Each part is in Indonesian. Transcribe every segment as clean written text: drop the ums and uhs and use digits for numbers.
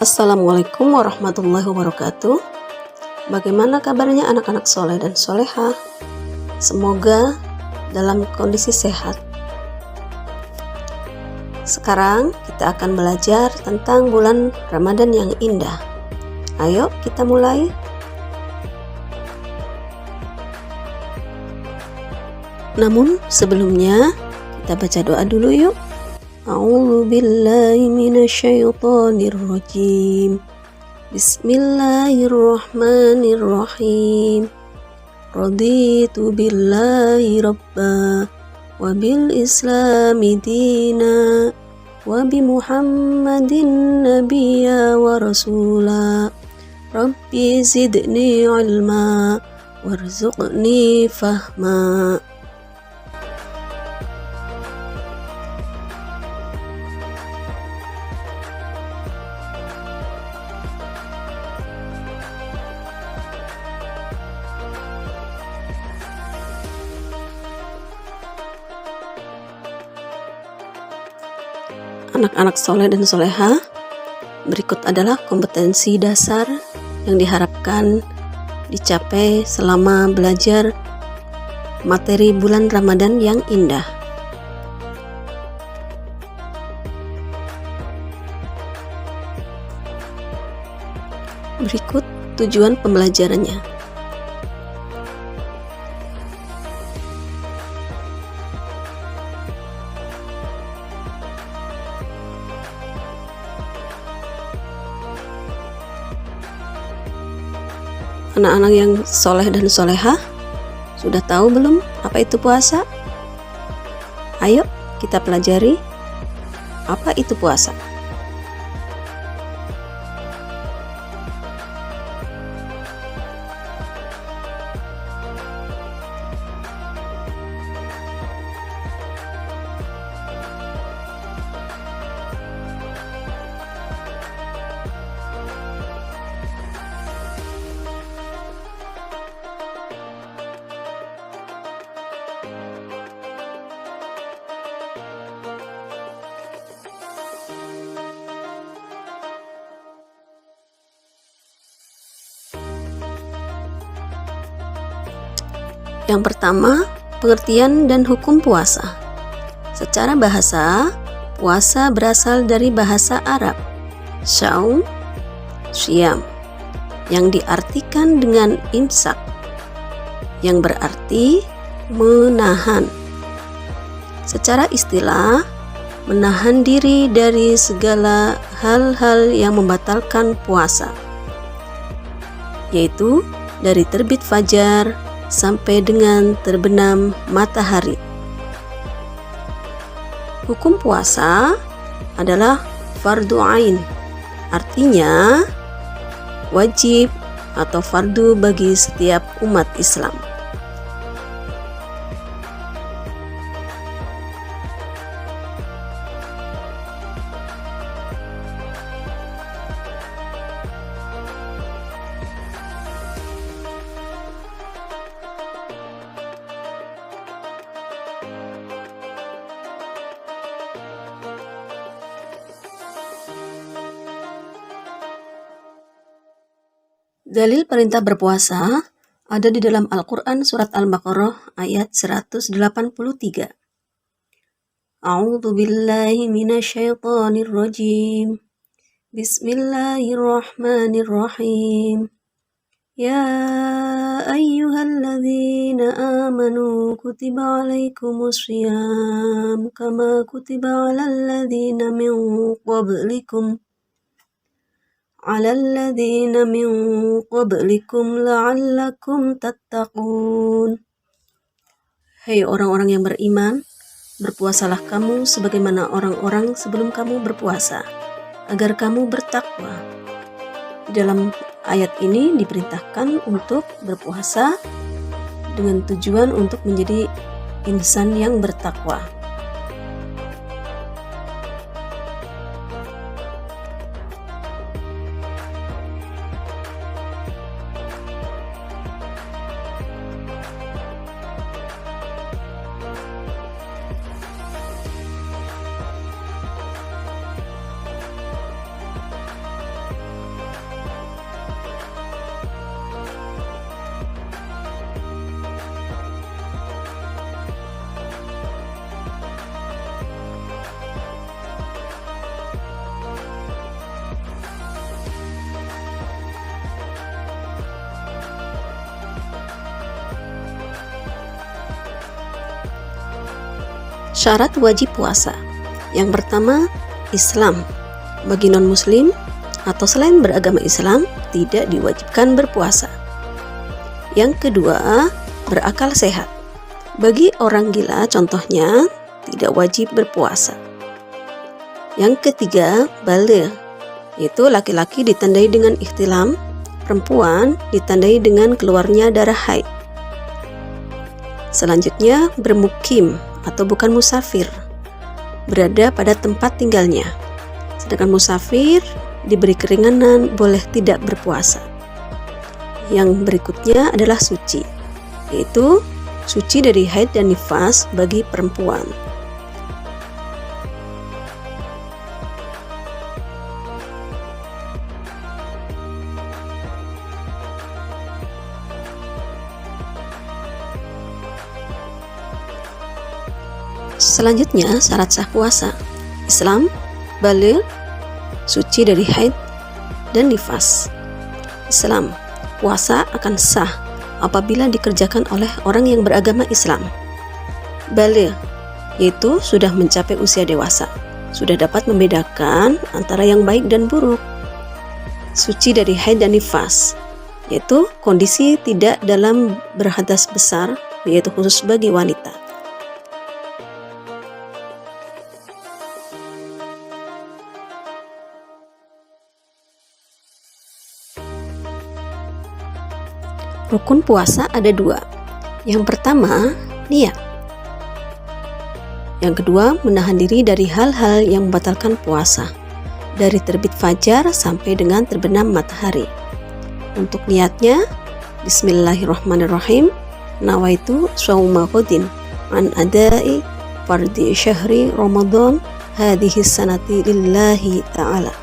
Assalamualaikum warahmatullahi wabarakatuh. Bagaimana kabarnya anak-anak soleh dan soleha? Semoga dalam kondisi sehat. Sekarang kita akan belajar tentang bulan Ramadan yang indah. Ayo kita mulai. Namun sebelumnya kita baca doa dulu yuk. A'udzu billahi minasyaitonir rajim. Bismillahirrahmanirrahim. Raditu billahi rabba wa bil islami dina wa bi Muhammadin nabiyya wa rasula. Rabbi zidni ilma warzuqni fahma. Anak-anak soleh dan soleha, berikut adalah kompetensi dasar yang diharapkan dicapai selama belajar materi bulan Ramadan yang indah. Berikut tujuan pembelajarannya. Anak-anak yang soleh dan soleha, sudah tahu belum apa itu puasa? Ayo kita pelajari apa itu puasa. Yang pertama, pengertian dan hukum puasa. Secara bahasa, puasa berasal dari bahasa Arab, syaum, syam, yang diartikan dengan imsak, yang berarti menahan. Secara istilah, menahan diri dari segala hal-hal yang membatalkan puasa, yaitu dari terbit fajar sampai dengan terbenam matahari. Hukum puasa adalah fardu ain, artinya wajib atau fardu bagi setiap umat Islam. Dalil perintah berpuasa ada di dalam Al-Quran surat Al-Baqarah ayat 183. A'udzu billahi minasyaitonir rajim. Bismillahirrahmanirrahim. Ya ayyuhalladzina amanu kutiba alaikumus syiyam kama kutiba alal ladzina min qablikum la'allakum tattaqun. Hei orang-orang yang beriman, berpuasalah kamu sebagaimana orang-orang sebelum kamu berpuasa, agar kamu bertakwa. Di dalam ayat ini diperintahkan untuk berpuasa dengan tujuan untuk menjadi insan yang bertakwa. Syarat wajib puasa. Yang pertama, Islam. Bagi non-muslim atau selain beragama Islam tidak diwajibkan berpuasa. Yang kedua, berakal sehat. Bagi orang gila contohnya tidak wajib berpuasa. Yang ketiga, baligh, yaitu laki-laki ditandai dengan ihtilam, perempuan ditandai dengan keluarnya darah haid. Selanjutnya, bermukim atau bukan musafir, berada pada tempat tinggalnya. Sedangkan musafir diberi keringanan boleh tidak berpuasa. Yang berikutnya adalah suci, yaitu suci dari haid dan nifas bagi perempuan. Selanjutnya, syarat sah puasa. Islam, baligh, suci dari haid dan nifas. Islam, puasa akan sah apabila dikerjakan oleh orang yang beragama Islam. Baligh, yaitu sudah mencapai usia dewasa, sudah dapat membedakan antara yang baik dan buruk. Suci dari haid dan nifas, yaitu kondisi tidak dalam berhadas besar, yaitu khusus bagi wanita. Rukun puasa ada 2. Yang pertama, niat. Yang kedua, menahan diri dari hal-hal yang membatalkan puasa, dari terbit fajar sampai dengan terbenam matahari. Untuk niatnya, Bismillahirrahmanirrahim. Nawaitu shauma ghadin an adai fardi syahri Ramadan hadhihi sanati lillahi ta'ala.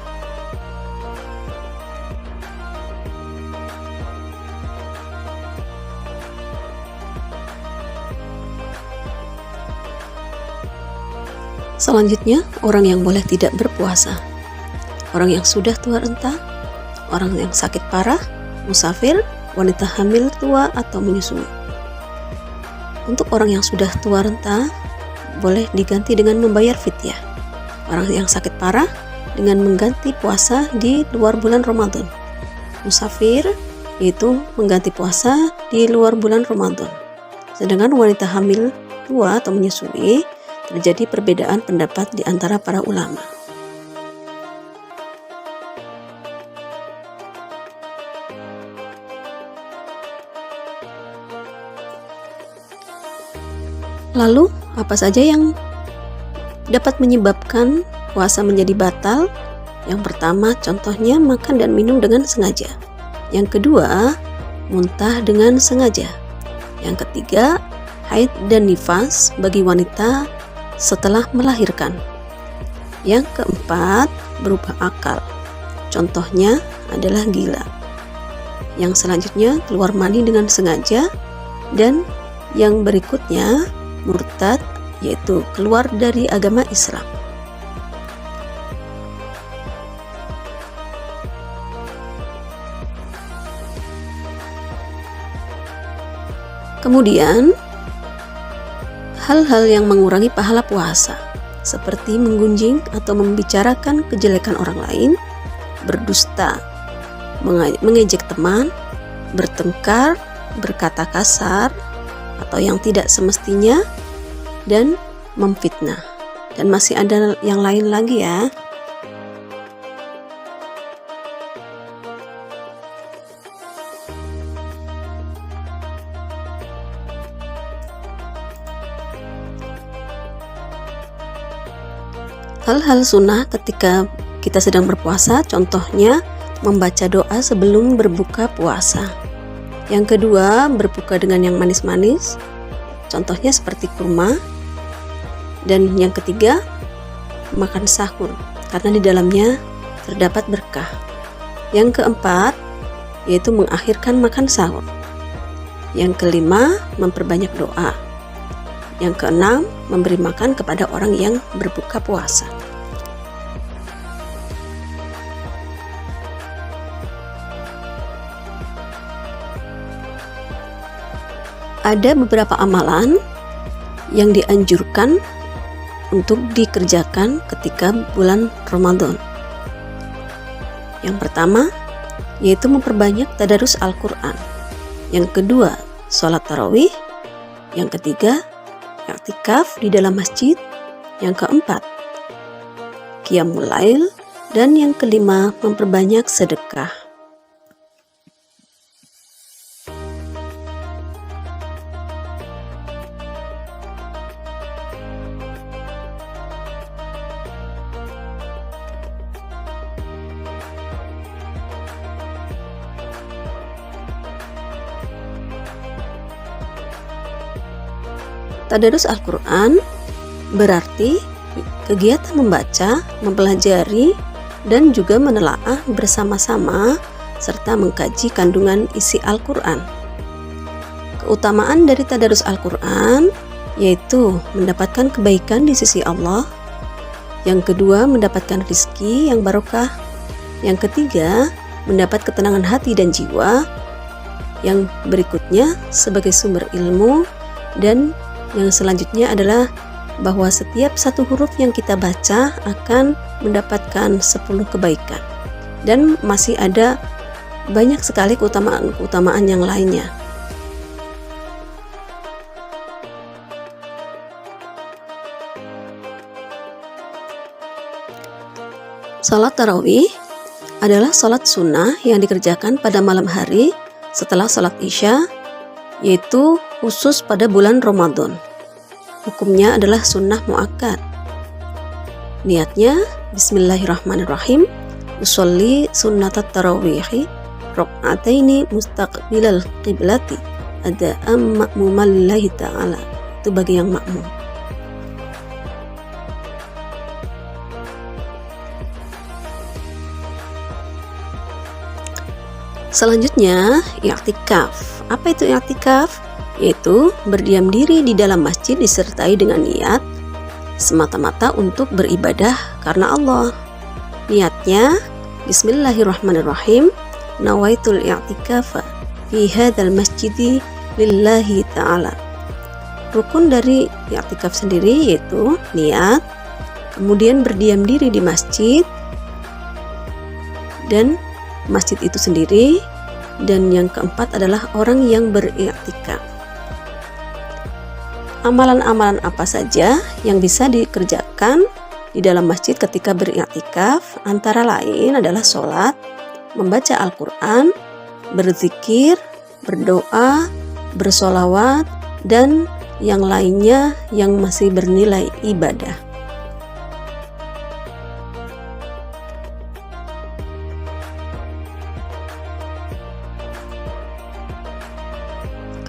Selanjutnya, orang yang boleh tidak berpuasa. Orang yang sudah tua renta, orang yang sakit parah, musafir, wanita hamil tua atau menyusui. Untuk orang yang sudah tua renta, boleh diganti dengan membayar fidyah. Orang yang sakit parah dengan mengganti puasa di luar bulan Ramadan. Musafir, yaitu mengganti puasa di luar bulan Ramadan. Sedangkan wanita hamil tua atau menyusui, terjadi perbedaan pendapat di antara para ulama. Lalu, apa saja yang dapat menyebabkan puasa menjadi batal? Yang pertama, contohnya makan dan minum dengan sengaja. Yang kedua, muntah dengan sengaja. Yang ketiga, haid dan nifas bagi wanita setelah melahirkan. Yang keempat, berupa akal. Contohnya adalah gila. Yang selanjutnya, keluar mani dengan sengaja. Dan yang berikutnya, murtad, yaitu keluar dari agama Islam. Kemudian, hal-hal yang mengurangi pahala puasa, seperti menggunjing atau membicarakan kejelekan orang lain, berdusta, mengejek teman, bertengkar, berkata kasar, atau yang tidak semestinya, dan memfitnah. Dan masih ada yang lain lagi ya. Hal-hal sunnah ketika kita sedang berpuasa, contohnya membaca doa sebelum berbuka puasa. Yang kedua, berbuka dengan yang manis-manis, contohnya seperti kurma. Dan yang ketiga, makan sahur, karena di dalamnya terdapat berkah. Yang keempat, yaitu mengakhirkan makan sahur. Yang kelima, memperbanyak doa. Yang keenam, memberi makan kepada orang yang berbuka puasa. Ada beberapa amalan yang dianjurkan untuk dikerjakan ketika bulan Ramadan. Yang pertama, yaitu memperbanyak tadarus Al-Quran. Yang kedua, sholat tarawih. Yang ketiga, i'tikaf di dalam masjid. Yang keempat, qiyamul lail. Dan yang kelima, memperbanyak sedekah. Tadarus Al-Quran berarti kegiatan membaca, mempelajari, dan juga menelaah bersama-sama serta mengkaji kandungan isi Al-Quran. Keutamaan dari tadarus Al-Quran yaitu mendapatkan kebaikan di sisi Allah. Yang kedua, mendapatkan rizki yang barokah. Yang ketiga, mendapat ketenangan hati dan jiwa. Yang berikutnya sebagai sumber ilmu, dan yang selanjutnya adalah bahwa setiap satu huruf yang kita baca akan mendapatkan 10 kebaikan. Dan masih ada banyak sekali keutamaan yang lainnya. Salat tarawih adalah salat sunnah yang dikerjakan pada malam hari setelah salat isya, yaitu khusus pada bulan Ramadan. Hukumnya adalah sunnah muakkad. Niatnya, bismillahirrahmanirrahim, usolli sunnatat tarawihi rok'ataini mustaqbilal qiblati ada'am ma'muman lillahi ta'ala. Itu bagi yang makmum. Selanjutnya, i'tikaf. Apa itu i'tikaf? Yaitu berdiam diri di dalam masjid disertai dengan niat semata-mata untuk beribadah karena Allah. Niatnya, bismillahirrahmanirrahim, nawaitul i'tikafa fi hadzal masjidi lillahi ta'ala. Rukun dari i'tikaf sendiri yaitu niat, kemudian berdiam diri di masjid dan masjid itu sendiri, dan yang keempat adalah orang yang beriktikaf. Amalan-amalan apa saja yang bisa dikerjakan di dalam masjid ketika beriktikaf? Antara lain adalah sholat, membaca Al-Quran, berzikir, berdoa, bersolawat, dan yang lainnya yang masih bernilai ibadah.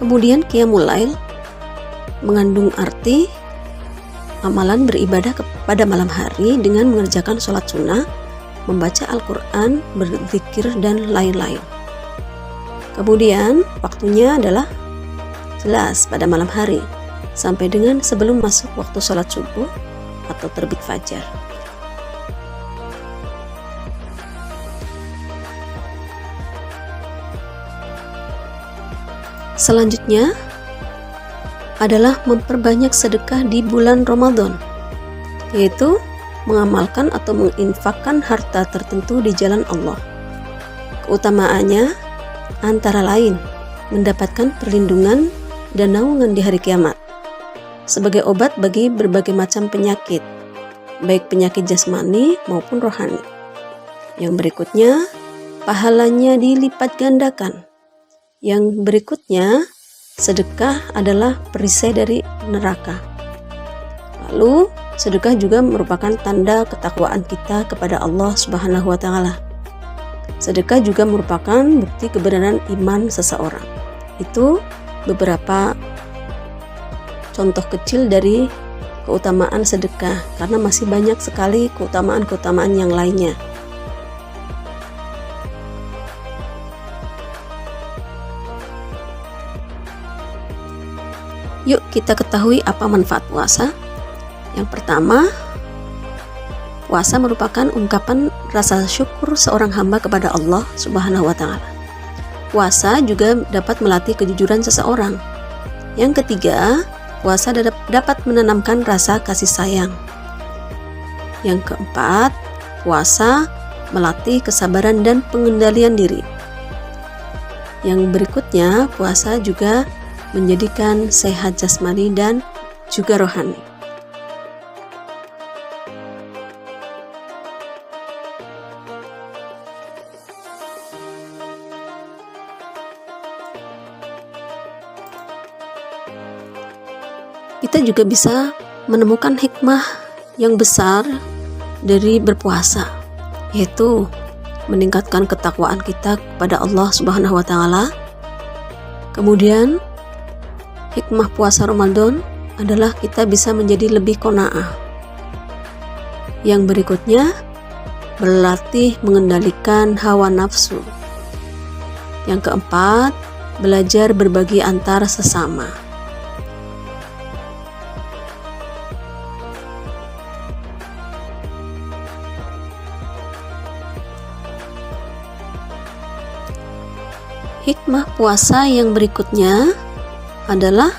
Kemudian qiyamul lail mengandung arti amalan beribadah pada malam hari dengan mengerjakan sholat sunnah, membaca Al-Quran, berzikir, dan lain-lain. Kemudian waktunya adalah jelas pada malam hari sampai dengan sebelum masuk waktu sholat subuh atau terbit fajar. Selanjutnya adalah memperbanyak sedekah di bulan Ramadan, yaitu mengamalkan atau menginfakkan harta tertentu di jalan Allah. Keutamaannya antara lain mendapatkan perlindungan dan naungan di hari kiamat sebagai obat bagi berbagai macam penyakit, baik penyakit jasmani maupun rohani. Yang berikutnya, pahalanya dilipat gandakan. Yang berikutnya, sedekah adalah perisai dari neraka. Lalu, sedekah juga merupakan tanda ketakwaan kita kepada Allah Subhanahu wa Ta'ala. Sedekah juga merupakan bukti kebenaran iman seseorang. Itu beberapa contoh kecil dari keutamaan sedekah, karena masih banyak sekali keutamaan-keutamaan yang lainnya. Yuk kita ketahui apa manfaat puasa. Yang pertama, puasa merupakan ungkapan rasa syukur seorang hamba kepada Allah Subhanahu wa Ta'ala. Puasa juga dapat melatih kejujuran seseorang. Yang ketiga, puasa dapat menanamkan rasa kasih sayang. Yang keempat, puasa melatih kesabaran dan pengendalian diri. Yang berikutnya, puasa juga menjadikan sehat jasmani dan juga rohani. Kita juga bisa menemukan hikmah yang besar dari berpuasa, yaitu meningkatkan ketakwaan kita kepada Allah Subhanahu wa Ta'ala. Kemudian, hikmah puasa Ramadan adalah kita bisa menjadi lebih qanaah. Yang berikutnya, berlatih mengendalikan hawa nafsu. Yang keempat, belajar berbagi antar sesama. Hikmah puasa yang berikutnya adalah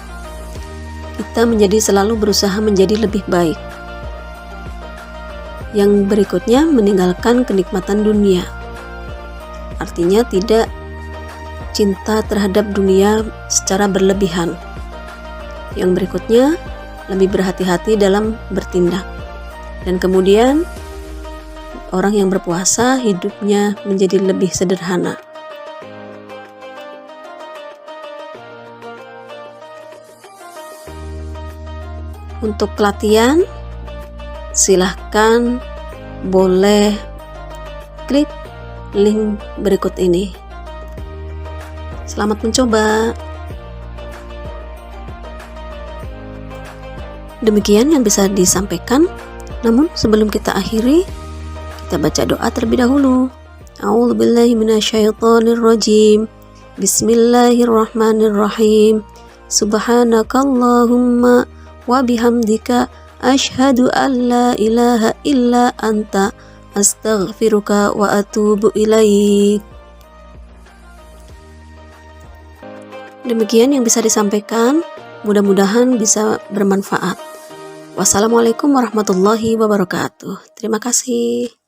kita selalu berusaha menjadi lebih baik. Yang berikutnya, meninggalkan kenikmatan dunia. Artinya tidak cinta terhadap dunia secara berlebihan. Yang berikutnya, lebih berhati-hati dalam bertindak. Dan kemudian, orang yang berpuasa hidupnya menjadi lebih sederhana. Untuk latihan, silahkan boleh klik link berikut ini. Selamat mencoba. Demikian yang bisa disampaikan. Namun sebelum kita akhiri, kita baca doa terlebih dahulu. A'udzubillahi minasyaitonirrajim. Bismillahirrahmanirrahim. Subhanakallahumma wa bihamdika asyhadu an la ilaha illa anta astaghfiruka wa atubu ilaik. Demikian yang bisa disampaikan, mudah-mudahan bisa bermanfaat. Wassalamualaikum warahmatullahi wabarakatuh. Terima kasih.